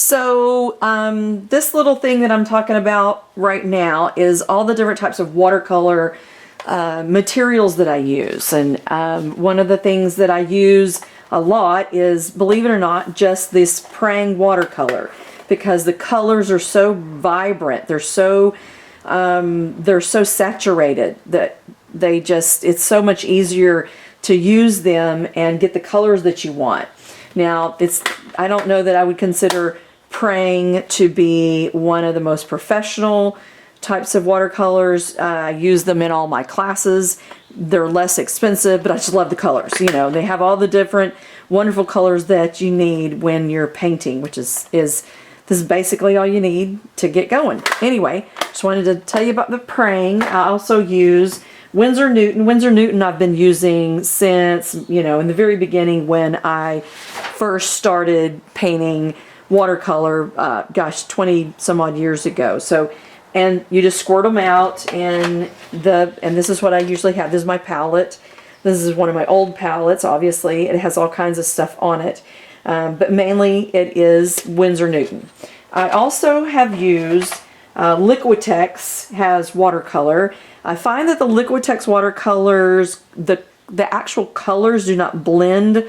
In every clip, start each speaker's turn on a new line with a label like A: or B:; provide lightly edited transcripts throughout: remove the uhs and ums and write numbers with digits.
A: So this little thing that I'm talking about right now is all the different types of watercolor materials that I use. And one of the things that I use a lot is, believe it or not, just this Prang watercolor, because the colors are so vibrant. They're so saturated that it's so much easier to use them and get the colors that you want. Now, I don't know that I would consider Prang to be one of the most professional types of watercolors. I use them in all my classes. They're less expensive, but I just love the colors. You know, they have all the different wonderful colors that you need when you're painting, which this is basically all you need to get going. Anyway, just wanted to tell you about the Prang. I also use Winsor Newton. Winsor Newton I've been using since, you know, in the very beginning when I first started painting watercolor, gosh, 20 some odd years ago. So, and you just squirt them out, and this is what I usually have. This is my palette. This is one of my old palettes, obviously. It has all kinds of stuff on it. But mainly it is Winsor Newton. I also have used Liquitex has watercolor. I find that the Liquitex watercolors, the actual colors do not blend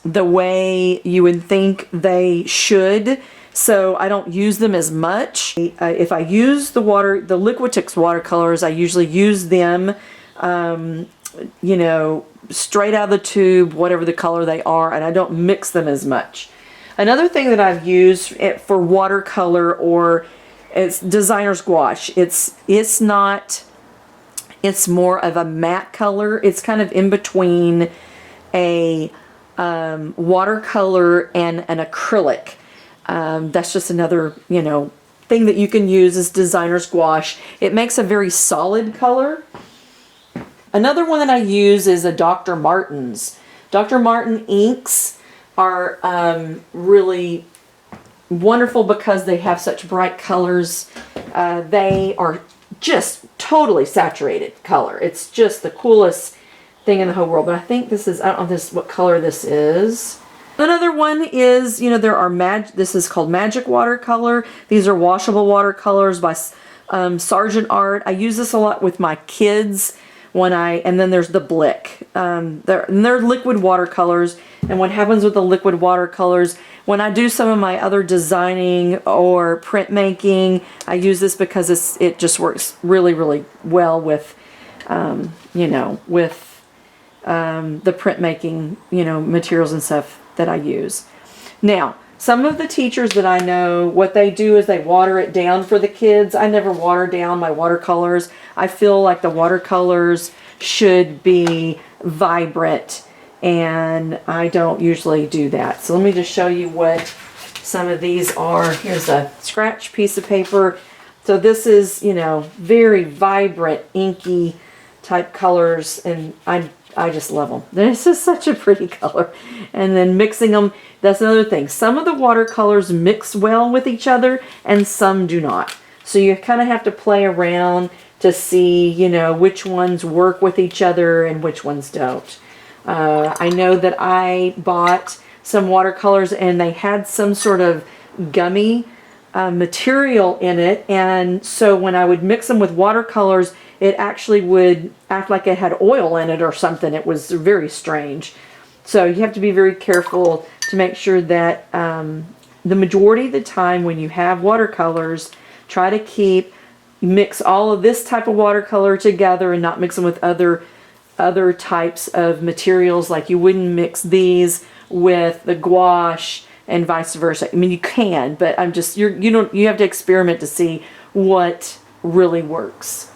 A: the way you would think they should, so I don't use them as much. If I use the Liquitex watercolors, I usually use them, you know, straight out of the tube, whatever the color they are, and I don't mix them as much. Another thing that I've used for watercolor, or it's designer's gouache. It's more of a matte color. It's kind of in between a watercolor and an acrylic. That's just another, you know, thing that you can use is designer's gouache. It makes a very solid color. Another one that I use is a Dr. Martin's. Dr. Martin inks are really wonderful because they have such bright colors. They are just totally saturated color. It's just the coolest thing in the whole world. But I think this is, I don't know what color this is. Another one is, you know, this is called Magic Watercolor. These are washable watercolors by Sargent Art. I use this a lot with my kids and then there's the Blick. They're liquid watercolors. And what happens with the liquid watercolors, when I do some of my other designing or printmaking, I use this because it just works really, really well with, you know, with the printmaking, you know, materials and stuff that I use. Now, some of the teachers that I know, what they do is they water it down for the kids. I never water down my watercolors. I feel like the watercolors should be vibrant, and I don't usually do that. So let me just show you what some of these are. Here's a scratch piece of paper. So this is, you know, very vibrant, inky type colors, and I just love them. This is such a pretty color. And then mixing them, that's another thing. Some of the watercolors mix well with each other and some do not. So you kind of have to play around to see, you know, which ones work with each other and which ones don't. I know that I bought some watercolors and they had some sort of gummy material in it, and so when I would mix them with watercolors, it actually would act like it had oil in it or something. It was very strange. So you have to be very careful to make sure that the majority of the time when you have watercolors, try to mix all of this type of watercolor together and not mix them with other types of materials. Like you wouldn't mix these with the gouache and vice versa. I mean, you can, but you have to experiment to see what really works.